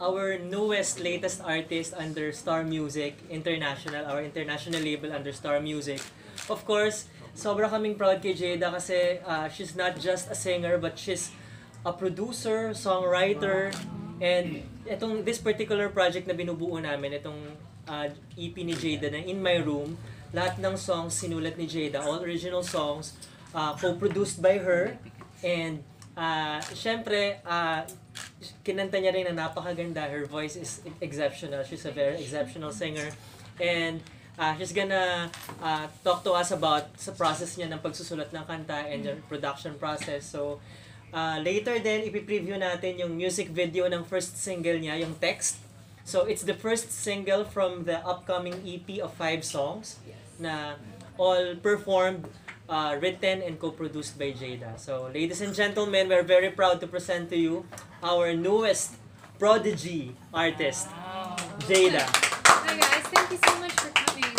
our newest, latest artist under Star Music International, our international label under Star Music. Of course, sobra kaming proud kay Jayda kasi she's not just a singer but she's a producer, songwriter, and this particular project na binubuo namin, itong EP ni Jayda na In My Room, lahat ng songs sinulat ni Jayda, all original songs, co-produced by her, and syempre, kinanta niya rin na napakaganda. Her voice is exceptional. She's a very exceptional singer. And she's gonna talk to us about sa process niya ng pagsusulat ng kanta and the production process. So, later then, ipipreview natin yung music video ng first single niya, yung Text. So, it's the first single from the upcoming EP of 5 songs na all performed, written and co-produced by Jayda. So, ladies and gentlemen, we're very proud to present to you our newest prodigy artist, Jayda. Hi guys, thank you so much for coming.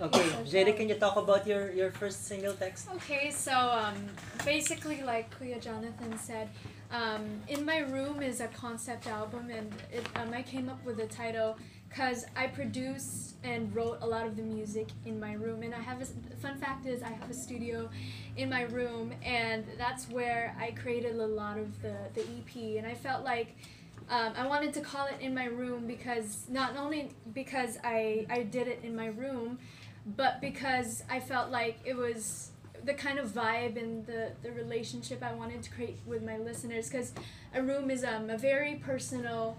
Okay, Jayda, can you talk about your first single, Text? Okay, so basically, like Kuya Jonathan said, In My Room is a concept album, and I came up with the title because I produce and wrote a lot of the music in my room, and I have fun fact is I have a studio in my room, and that's where I created a lot of the EP, and I felt like I wanted to call it In My Room because not only because I did it in my room, but because I felt like it was the kind of vibe and the relationship I wanted to create with my listeners, because a room is a very personal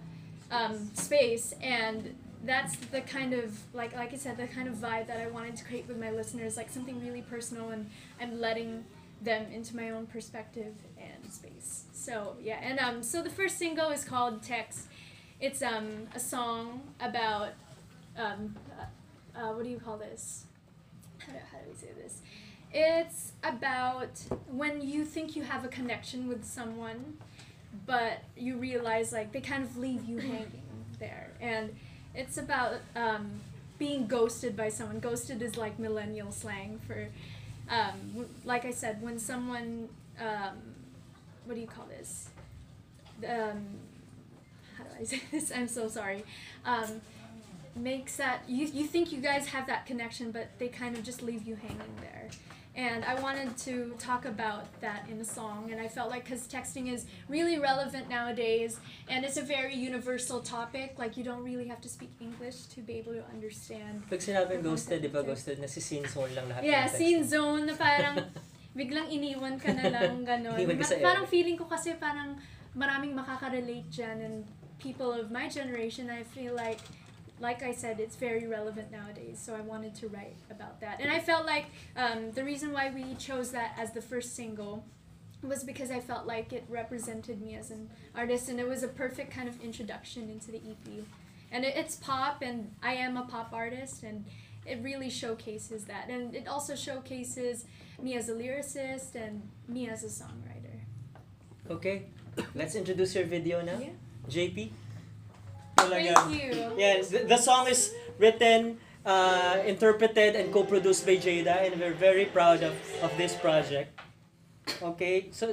space, and that's the kind of like I said, the kind of vibe that I wanted to create with my listeners, like something really personal, and I'm letting them into my own perspective and space. So yeah, and so the first single is called Text. It's a song about what do you call this? How do we say this? It's about when you think you have a connection with someone, but you realize like they kind of leave you hanging there, and it's about being ghosted by someone. Ghosted is like millennial slang for, like I said, when someone, what do you call this? How do I say this? I'm so sorry. Makes that, you think you guys have that connection, but they kind of just leave you hanging there. And I wanted to talk about that in a song, and I felt like because texting is really relevant nowadays, and it's a very universal topic, like you don't really have to speak English to be able to understand. Pag sinabing ghosted, di ba ghosted na si scene zone lang lahat? Yeah, scene zone na parang biglang iniwan ka na lang, gano'n. Parang feeling ko kasi parang maraming makaka-relate dyan, and people of my generation, I feel like I said, it's very relevant nowadays, so I wanted to write about that. And I felt like the reason why we chose that as the first single was because I felt like it represented me as an artist, and it was a perfect kind of introduction into the EP. And it's pop, and I am a pop artist, and it really showcases that. And it also showcases me as a lyricist and me as a songwriter. Okay, let's introduce your video now. Yeah. JP? Thank you. Yes, the song is written, interpreted, and co-produced by Jayda, and we're very proud of this project. Okay, so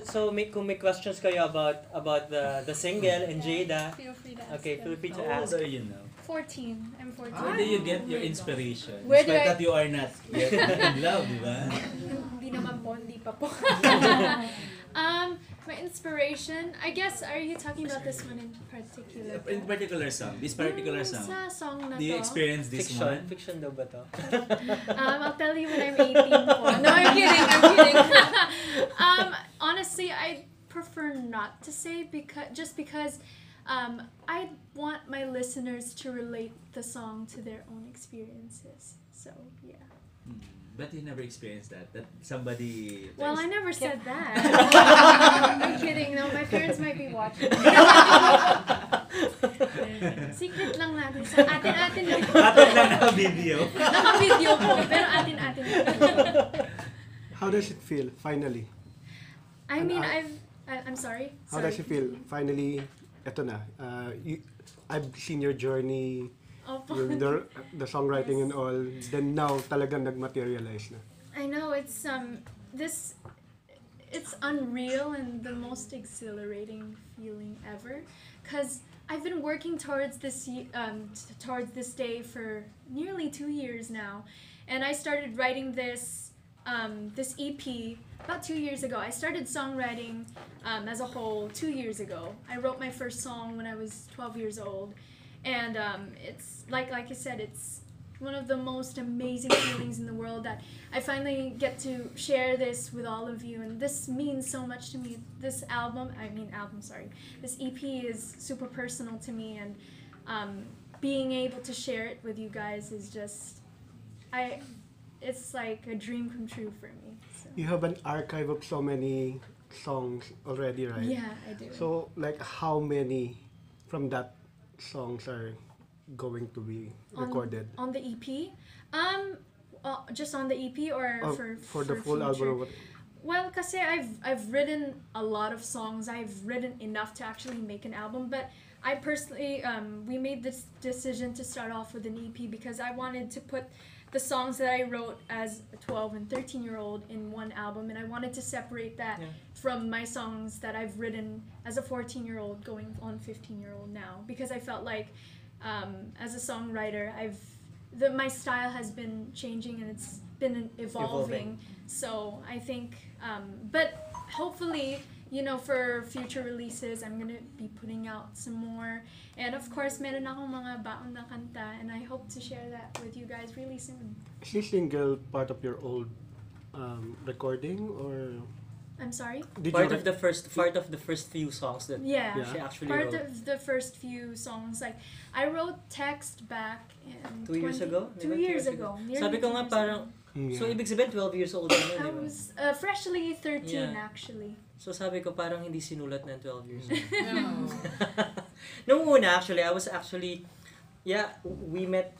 kung may questions kayo about the single and Jayda, Feel free to ask. okay, feel free to How old ask. are you now? 14. I'm 14. Where do you get your inspiration? Where do Despite I- that you are not yet in love, di ba? Hindi naman po, hindi pa po. My inspiration, I guess, are you talking about this one in particular? In particular song, this particular song. Sa song na Do you to. experience this one? Fiction daw ba to? I'll tell you when I'm 18 po. No, I'm kidding. Honestly, I prefer not to say because I want my listeners to relate the song to their own experiences. So, yeah. But you never experienced that somebody... Well, I never said that. I'm kidding. No, my parents might be watching. Secret lang natin. Sa atin-atin lang. Atin lang naka-video. Naka-video po, pero atin-atin lang. How does it feel, finally? I mean, I'm sorry. How does it feel, finally, eto na. I've seen your journey, the songwriting and all, then now talagang nag-materialize na. I know, it's, it's unreal and the most exhilarating feeling ever, because I've been working towards this day for nearly 2 years now, and I started writing this EP about 2 years ago. I started songwriting as a whole 2 years ago. I wrote my first song when I was 12 years old, and it's like I said, it's one of the most amazing feelings in the world that I finally get to share this with all of you, and this means so much to me. This EP is super personal to me, and being able to share it with you guys is just, it's like a dream come true for me. So. You have an archive of so many songs already, right? Yeah, I do. So, like, how many from that songs are going to be recorded? On the EP? Just on the EP or for the full future? album? Or what? Well, kasi I've written a lot of songs. I've written enough to actually make an album, but I personally, we made this decision to start off with an EP because I wanted to put the songs that I wrote as a 12 and 13-year-old in one album, and I wanted to separate that from my songs that I've written as a 14-year-old going on 15-year-old now, because I felt like as a songwriter, my style has been changing and it's been evolving. So I think, but hopefully, for future releases, I'm gonna be putting out some more. And of course, meron akong mga baon na kanta, and I hope to share that with you guys really soon. Is this single part of your old recording, or? I'm sorry? Part of the first few songs that she actually part wrote. of the first few songs. Like, I wrote text back in 2 years ago? 2 years ago. Sabi ko nga parang, so ibig sabihin 12 years old na, I di ba? was freshly 13 actually. So sabi ko parang hindi sinulat ng 12 years old. Nung una actually, we met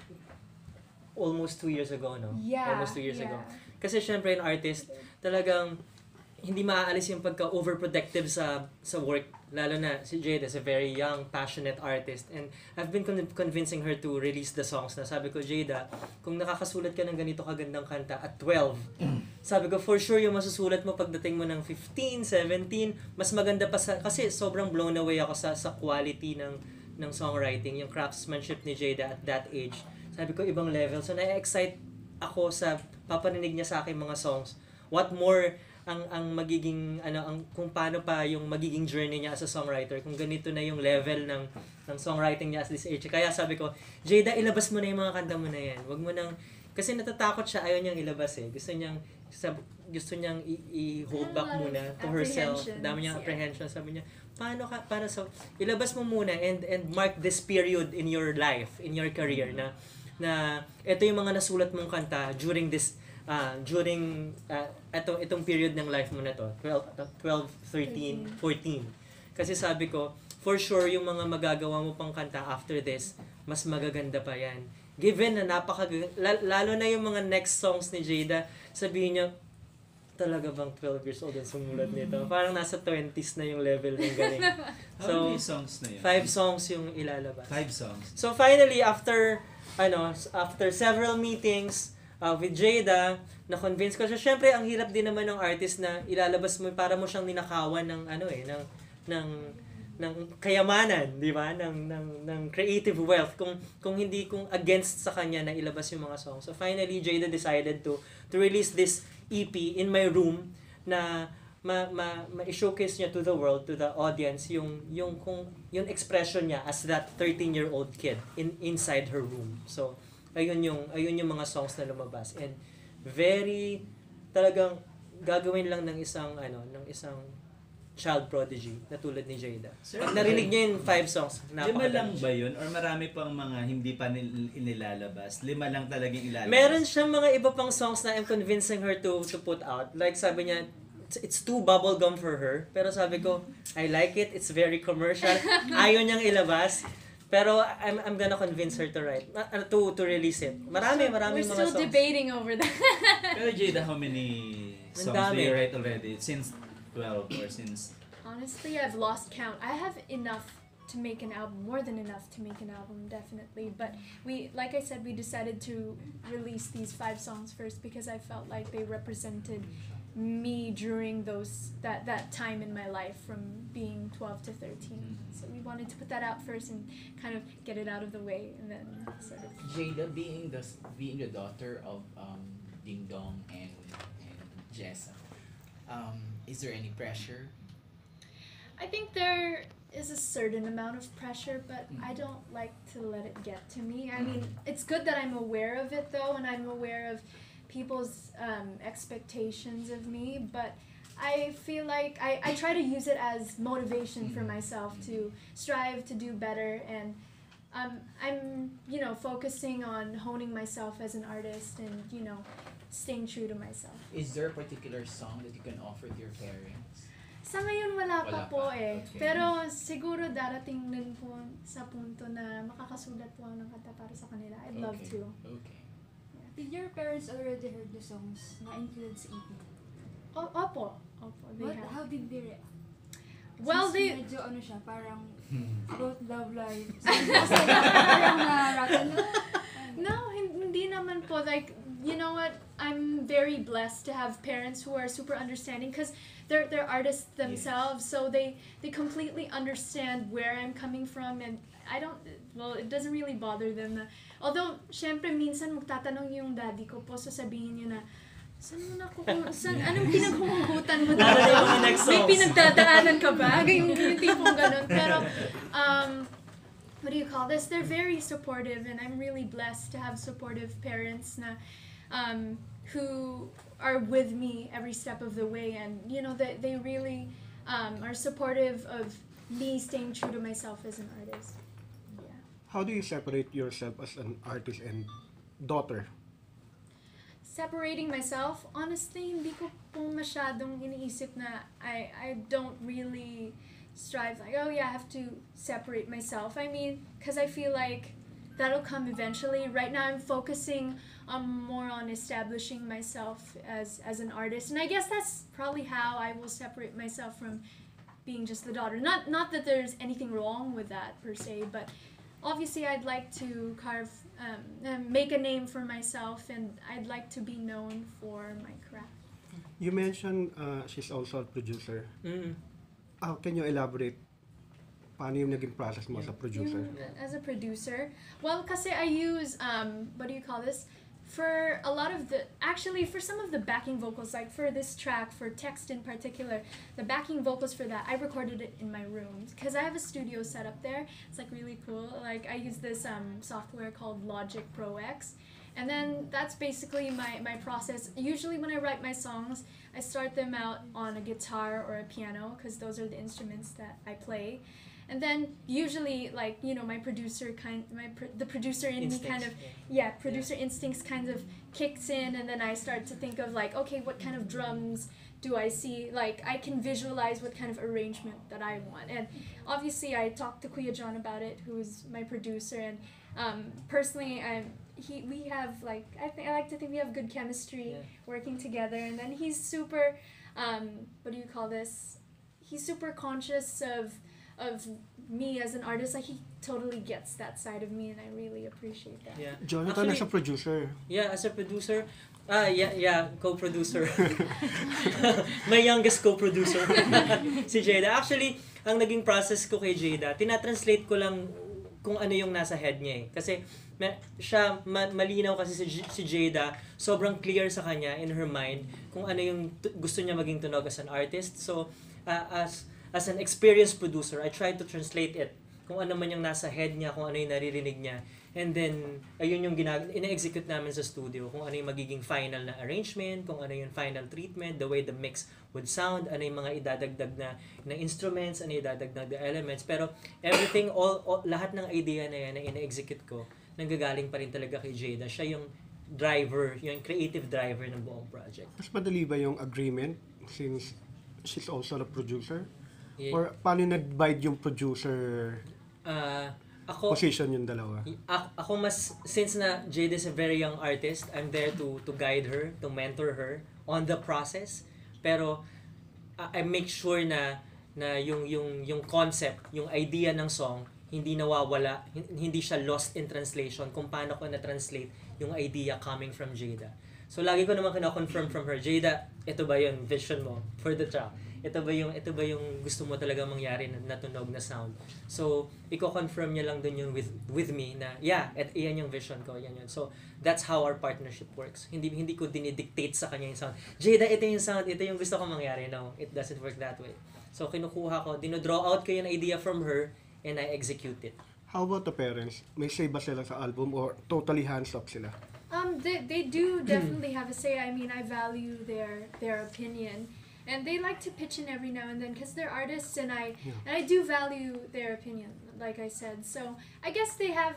almost 2 years ago, no? Yeah. Almost 2 years ago. Kasi syempre an artist, talagang hindi maaalis yung pagka-overprotective sa work. Lalo na si Jayda is a very young, passionate artist. And I've been convincing her to release the songs na sabi ko, Jayda, kung nakakasulat ka ng ganito kagandang kanta at 12, sabi ko, for sure yung masusulat mo pagdating mo ng 15, 17, mas maganda pa kasi sobrang blown away ako sa quality ng songwriting, yung craftsmanship ni Jayda at that age. Sabi ko, ibang level. So, na-excite ako sa papaninig niya sa aking mga songs. What more ang magiging kung paano pa yung magiging journey niya as a songwriter, kung ganito na yung level ng songwriting niya as this age. Kaya sabi ko, Jayda, ilabas mo na yung mga kanta mo na yan. Wag mo nang, kasi natatakot siya, ayaw niyang ilabas eh. Gusto niyang i-hold back muna to herself. Dami niyang apprehension. Sabi niya, ilabas mo muna and mark this period in your life, in your career na ito yung mga nasulat mong kanta during itong period ng life mo na to, 12, 13, 14. Kasi sabi ko, for sure yung mga magagawa mo pang kanta after this, mas magaganda pa yan. Given na lalo na yung mga next songs ni Jayda, sabihin niya, talaga bang 12 years old ang sumulat nito? Parang nasa 20s na yung level ng galing. How many songs na yun? 5 songs yung ilalabas. 5 songs. So finally, after several meetings, with Jayda, na-convince ko siya. Syempre, ang hirap din naman ng artist na ilalabas mo, para mo siyang ninakawan ng kayamanan, di ba? Ng creative wealth. Kung against sa kanya na ilabas yung mga songs. So finally, Jayda decided to release this EP in my room na ma-showcase niya to the world, to the audience, yung expression niya as that 13-year-old kid inside her room. So, ayun yung mga songs na lumabas, and very talagang gagawin lang ng isang child prodigy na tulad ni Jayda. Pag narinig niyo yung 5 songs, 5 lang ba yun or marami pang mga hindi pa inilalabas? 5 lang talagang ilalabas? Meron siyang mga iba pang songs na I'm convincing her to put out. Like sabi niya, it's too bubblegum for her, pero sabi ko, I like it, it's very commercial. Ayaw niyang ilabas. Pero I'm gonna convince her to release it. Marami mga songs. We're still debating over that. Pero Jayda, how many songs do you write already? Since 12 or since? Honestly, I've lost count. I have enough to make an album, more than enough to make an album, definitely. But like I said, we decided to release these 5 songs first because I felt like they represented me during that time in my life from being 12 to 13. So we wanted to put that out first and kind of get it out of the way, and then sort of. Jayda, being the daughter of Ding Dong and Jessa, is there any pressure? I think there is a certain amount of pressure, but I don't like to let it get to me. I mean, it's good that I'm aware of it though, and I'm aware of people's expectations of me, but I feel like I try to use it as motivation for myself to strive to do better, and I'm focusing on honing myself as an artist and staying true to myself. Is there a particular song that you can offer to your parents? Sa ngayon wala pa Wala po pa, eh. okay. Pero siguro darating din po sa punto na makakasulat po ako ng kanta para sa kanila. I'd love Okay. to. Okay. Did your parents already heard the songs na included sa EP? Opo. They have. How did they react? Well, Since they... medyo siya, parang about love life. Kasi parang na-rattle na. No, hindi naman po. Like, you know what? I'm very blessed to have parents who are super understanding, because they're artists themselves, so they completely understand where I'm coming from, and it doesn't really bother them na, although syempre minsan magtatanong yung daddy ko po, sasabihin niya na, anong pinaghuhugutan mo Lalo na yung mga next May songs. pinagdadaanan ka ba? Yung tipong ganun. Pero, what do you call this? They're very supportive, and I'm really blessed to have supportive parents na who are with me every step of the way, and they really are supportive of me staying true to myself as an artist. Yeah. How do you separate yourself as an artist and daughter? Separating myself, honestly, hindi ko po masyadong iniisip na I don't really strive like, oh yeah, I have to separate myself. I mean, because I feel like that'll come eventually. Right now I'm focusing more on establishing myself as an artist, and I guess that's probably how I will separate myself from being just the daughter. Not that there's anything wrong with that per se, but obviously I'd like to make a name for myself, and I'd like to be known for my craft. You mentioned she's also a producer. Mm. Can you elaborate? Paano yung naging process mo sa producer? As a producer, well, kasi I use what do you call this? For a lot of for some of the backing vocals, like for this track, for Text in particular, the backing vocals for that, I recorded it in my room because I have a studio set up there. It's like really cool. Like I use this software called Logic Pro X, and then that's basically my process. Usually when I write my songs, I start them out on a guitar or a piano because those are the instruments that I play. And then usually, like, my producer the producer in me kind of, producer instincts kind of kicks in, and then I start to think of like, okay, what kind of drums do I see? Like, I can visualize what kind of arrangement that I want. And obviously, I talked to Kuya John about it, who's my producer, and personally, we have like, I like to think we have good chemistry working together. And then he's super, what do you call this? He's super conscious of me as an artist. Like, he totally gets that side of me, and I really appreciate that. Yeah. Jonathan as a producer. Yeah, as a producer. Co-producer. My youngest co-producer. Si Jayda. Actually, ang naging process ko kay Jayda, tinatranslate ko lang kung ano yung nasa head niya eh. Kasi siya, malinaw kasi si Jayda, sobrang clear sa kanya in her mind kung ano yung gusto niya maging tunog as an artist. So, as an experienced producer, I tried to translate it. Kung ano man yung nasa head niya, kung ano yung naririnig niya. And then, ayun yung ina-execute namin sa studio. Kung ano yung magiging final na arrangement, kung ano yung final treatment, the way the mix would sound, ano yung mga idadagdag na instruments, ano yung idadagdag na elements. Pero everything, lahat ng idea na yan na ina-execute ko, nanggagaling pa rin talaga kay Jayda. Siya yung driver, yung creative driver ng buong project. Mas madali ba yung agreement since she's also the producer? Yeah. Or paano na-divide yung producer position yung dalawa? Ako since na Jayda is a very young artist, I'm there to guide her, to mentor her on the process. Pero I make sure na yung concept, yung idea ng song, hindi nawawala, hindi siya lost in translation kung paano ko na-translate yung idea coming from Jayda. So lagi ko naman kina-confirm from her, Jayda, ito ba yung vision mo for the track? Ito ba yung gusto mo talaga mangyari na tunog na sound? So iko-confirm niya lang dun yun with me na yan yung vision ko, yan yun. So that's how our partnership works. Hindi ko dinidictate sa kanya yung sound. Jayda, ito yung sound, ito yung gusto ko mangyari. No, it doesn't work that way. So kinukuha ko, dino-draw out ko yung idea from her and I execute it. How about the parents? May say ba sila sa album or totally hands-off sila? They do definitely have a say. I mean, I value their opinion, and they like to pitch in every now and then because they're artists, and I do value their opinion, like I said. So I guess they have,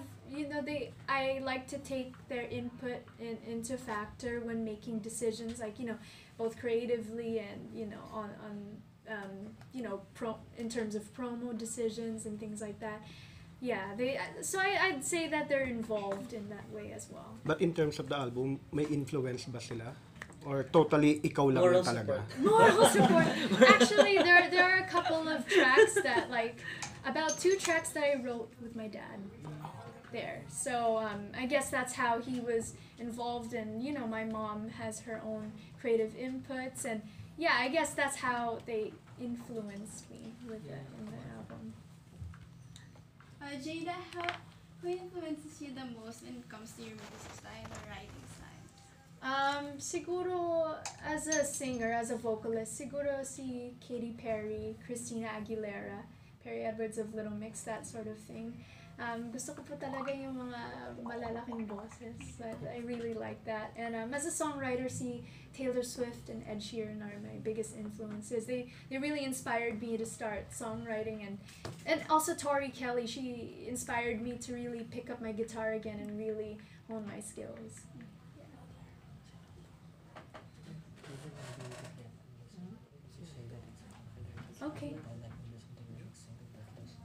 I like to take their input into factor when making decisions, like both creatively and on in terms of promo decisions and things like that. Yeah, I'd say that they're involved in that way as well. But in terms of the album, may influence ba sila? Or totally ikaw lang Moral talaga? support. Moral support. Actually, there are a couple of tracks that about 2 tracks that I wrote with my dad there. So I guess that's how he was involved, and my mom has her own creative inputs, and I guess that's how they influenced me with that in the album. Jayda, who influences you the most when it comes to your music style or writing style? Siguro as a singer, as a vocalist, siguro si Katy Perry, Christina Aguilera, Perry Edwards of Little Mix, that sort of thing. Gusto ko po talaga yung mga malalaking boses, but I really like that. And as a songwriter, si Taylor Swift and Ed Sheeran are my biggest influences. They really inspired me to start songwriting, and also Tori Kelly, she inspired me to really pick up my guitar again and really hone my skills.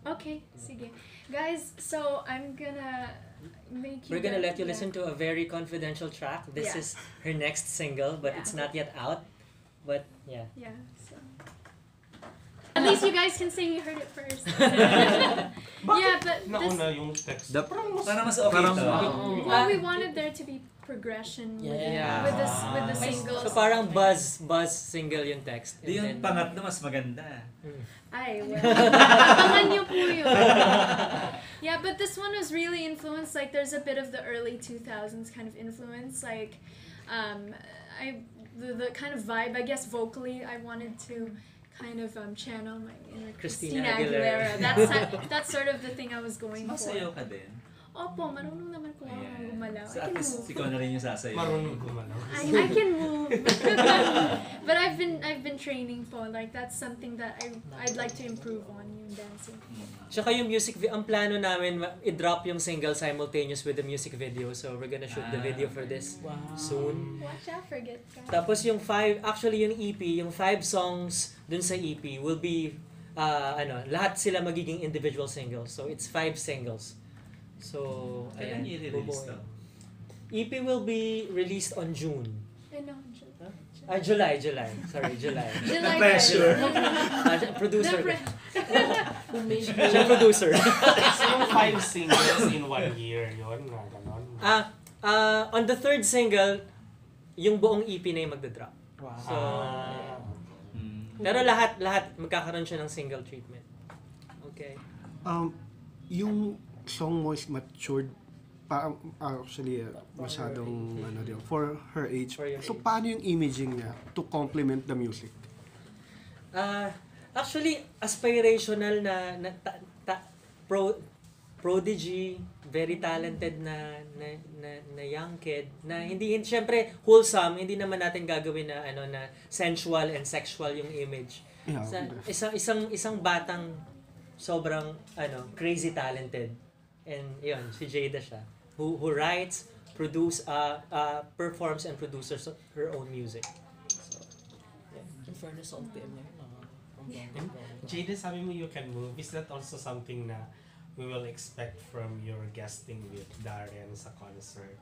Okay, sige. Guys, so I'm gonna make you... We're gonna let you listen to a very confidential track. This is her next single, but it's not yet out. But, Yeah, so... At least you guys can say you heard it first. Yeah, but this... Nauna yung text. Parang mas okay to. Well, we wanted there to be progression with the singles. So parang buzz single yung text. Di yung pangatlo mas maganda. Ay, well. Abangan niyo po yun. Yeah, but this one was really influenced, there's a bit of the early 2000s kind of influence, the kind of vibe, I guess vocally, I wanted to kind of channel my inner Christina Aguilera. That's sort of the thing I was going for. Masayaw ka din. Opo, marunong naman po ako gumalaw. So at least ikaw na rin yung sasayaw. Marunong gumalaw. I can move. But I've been training po. That's something that I'd like to improve on, yung dancing. Tsaka yung ang plano namin, i-drop yung single simultaneous with the music video. So we're gonna shoot the video for this soon. Watch out, forget guys. Tapos yung yung EP, yung 5 songs dun sa EP will be, lahat sila magiging individual singles. So it's 5 singles. So, Kailan i-release to? EP will be released on June. July. Sorry, July. July. Pressure. Producer. The Producer. So yung 5 singles in 1 year, yun, na ganon. On the 3rd single, yung buong EP na yung magdadrop. Wow. So, pero lahat magkakaroon siya ng single treatment. Okay. Yung song mo is matured actually masyadong for her age. So paano yung imaging niya to complement the music? Actually aspirational na prodigy, very talented na young kid na hindi syempre wholesome, hindi naman natin gagawin na na sensual and sexual yung image. Isang batang sobrang crazy talented. And yun, si Jayda siya, who writes, performs and produces her own music. So, In fairness, on PM niya yun. Jayda, sabi mo you can move. Is that also something na we will expect from your guesting with Darren sa concert?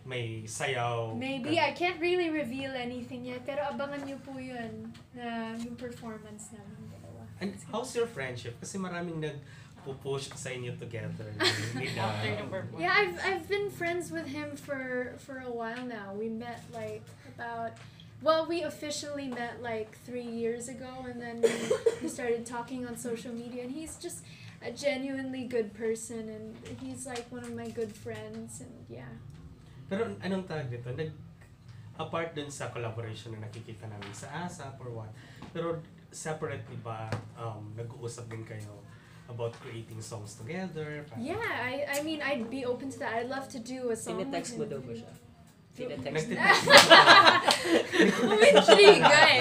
May sayaw? Maybe. I can't really reveal anything yet, pero abangan niyo po yun na yung performance namin dalawa. And how's your friendship? Kasi maraming nagpo-push sa inyo together. Ni After Dan. the performance. Yeah, I've been friends with him for a while now. We met like we officially met like 3 years ago, and then we started talking on social media, and he's just a genuinely good person, and he's like one of my good friends, and yeah. Pero anong tawag dito? Apart dun sa collaboration na nakikita namin sa ASAP or what, pero separately ba, nag-uusap din kayo about creating songs together? Yeah, I mean, I'd be open to that. I'd love to do a song. Tinetext mo daw ba siya? Tinetext mo. Umintriga eh.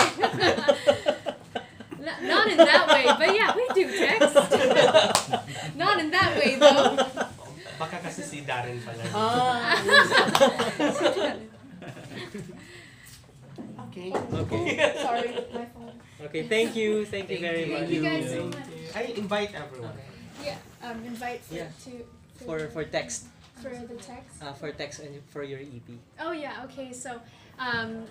Not in that way, but yeah, we do text. Not in that way though. Baka kasi si Darren pala. Okay. Sorry, my phone. Okay, thank you very much. Thank you guys so much. I invite everyone. Yeah, invite Yeah. for For text. for the text. For text and for your EP. Oh yeah, okay. So,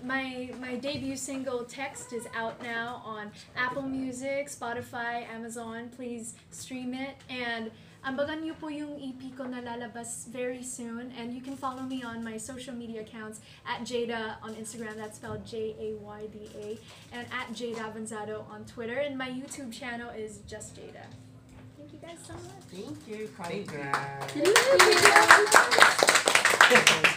my debut single "Text" is out now on Apple Music, Spotify, Amazon. Please stream it, and ambagan niyo po yung EP ko na lalabas very soon. And you can follow me on my social media accounts at Jayda on Instagram. That's spelled Jayda, and at Jayda Avanzado on Twitter. And my YouTube channel is just Jayda. Thank you guys so much. Thank you. Congrats. Thank you.